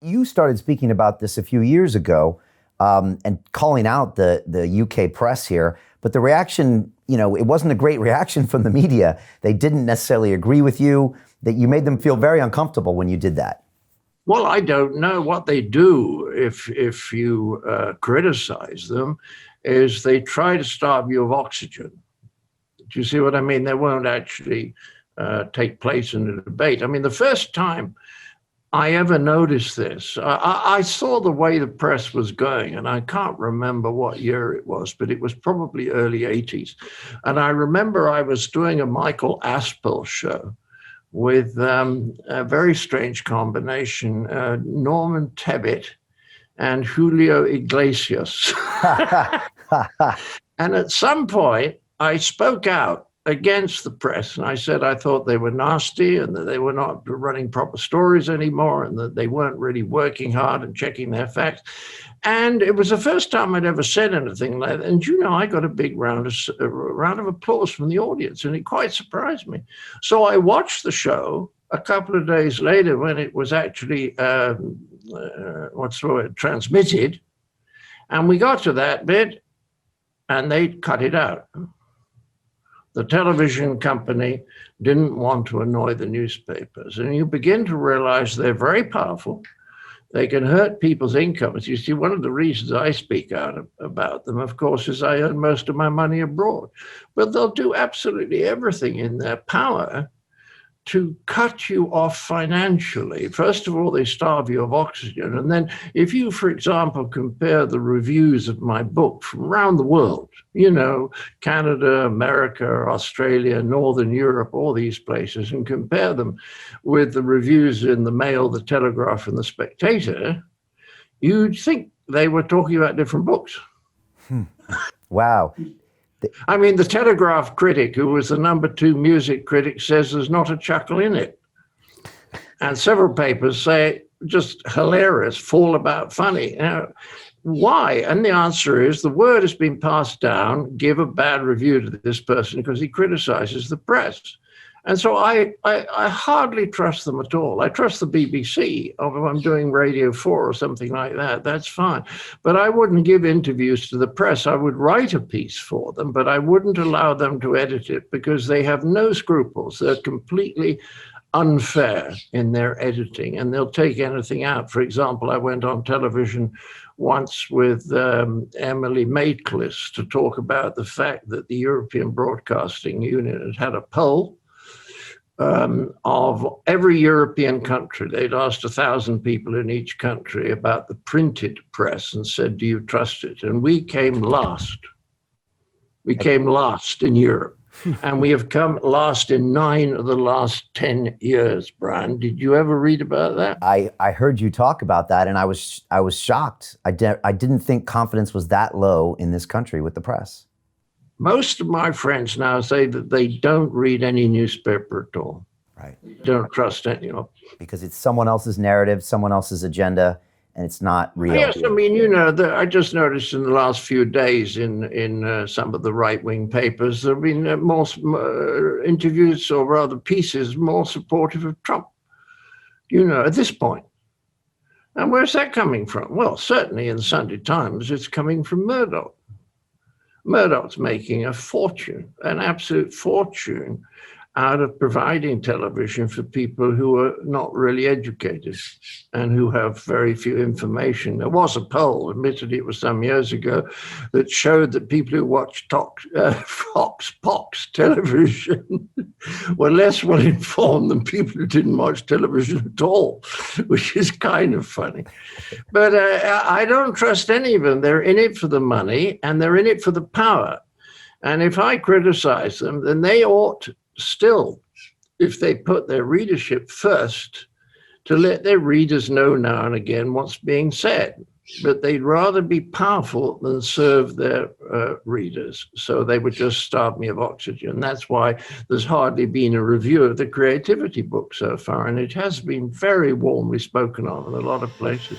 You started speaking about this a few years ago and calling out the UK press here, but the reaction, it wasn't a great reaction from the media. They didn't necessarily agree with you, that you made them feel very uncomfortable when you did that. Well, I don't know what they do if you criticize them, is they try to starve you of oxygen. Do you see what I mean? They won't actually take place in a debate. I mean, the first time I ever noticed this, I saw the way the press was going, and I can't remember what year it was, but it was probably early 80s. And I remember I was doing a Michael Aspel show with a very strange combination, Norman Tebbit and Julio Iglesias. And at some point, I spoke out against the press, and I said I thought they were nasty and that they were not running proper stories anymore and that they weren't really working hard and checking their facts. And it was the first time I'd ever said anything like that. And I got a big round of applause from the audience, and it quite surprised me. So I watched the show a couple of days later when it was actually transmitted, and we got to that bit and they cut it out. The television company didn't want to annoy the newspapers. And you begin to realize they're very powerful. They can hurt people's incomes. You see, one of the reasons I speak out about them, of course, is I earn most of my money abroad. But they'll do absolutely everything in their power to cut you off financially. First of all, they starve you of oxygen. And then if you, for example, compare the reviews of my book from around the world, Canada, America, Australia, Northern Europe, all these places, and compare them with the reviews in the Mail, the Telegraph, and the Spectator, you'd think they were talking about different books. Wow. I mean, the Telegraph critic, who was the #2 music critic, says there's not a chuckle in it. And several papers say just hilarious, fall about funny. Why? And the answer is the word has been passed down, give a bad review to this person because he criticizes the press. And so I hardly trust them at all. I trust the BBC. If I'm doing Radio 4 or something like that, that's fine. But I wouldn't give interviews to the press. I would write a piece for them, but I wouldn't allow them to edit it because they have no scruples. They're completely unfair in their editing, and they'll take anything out. For example, I went on television once with Emily Maitlis to talk about the fact that the European Broadcasting Union had a poll of every European country. They'd asked 1,000 people in each country about the printed press and said, do you trust it? And we came last. We came last in Europe. And we have come last in 9 of the last 10 years, Brian. Did you ever read about that? I heard you talk about that, and I was shocked. I didn't think confidence was that low in this country with the press. Most of my friends now say that they don't read any newspaper at all. Right. Don't trust anyone. Because it's someone else's narrative, someone else's agenda, and it's not real. Yes, I mean, I just noticed in the last few days in some of the right-wing papers, there have been more interviews, or rather pieces, more supportive of Trump, at this point. And where's that coming from? Well, certainly in the Sunday Times, it's coming from Murdoch. Murdoch's making a fortune, an absolute fortune, out of providing television for people who are not really educated and who have very few information. There was a poll, admittedly it was some years ago, that showed that people who watched Fox television were less well informed than people who didn't watch television at all, which is kind of funny. But I don't trust any of them. They're in it for the money and they're in it for the power. And if I criticize them, then they ought still, if they put their readership first, to let their readers know now and again what's being said. But they'd rather be powerful than serve their readers. So they would just starve me of oxygen. That's why there's hardly been a review of the creativity book so far. And it has been very warmly spoken of in a lot of places.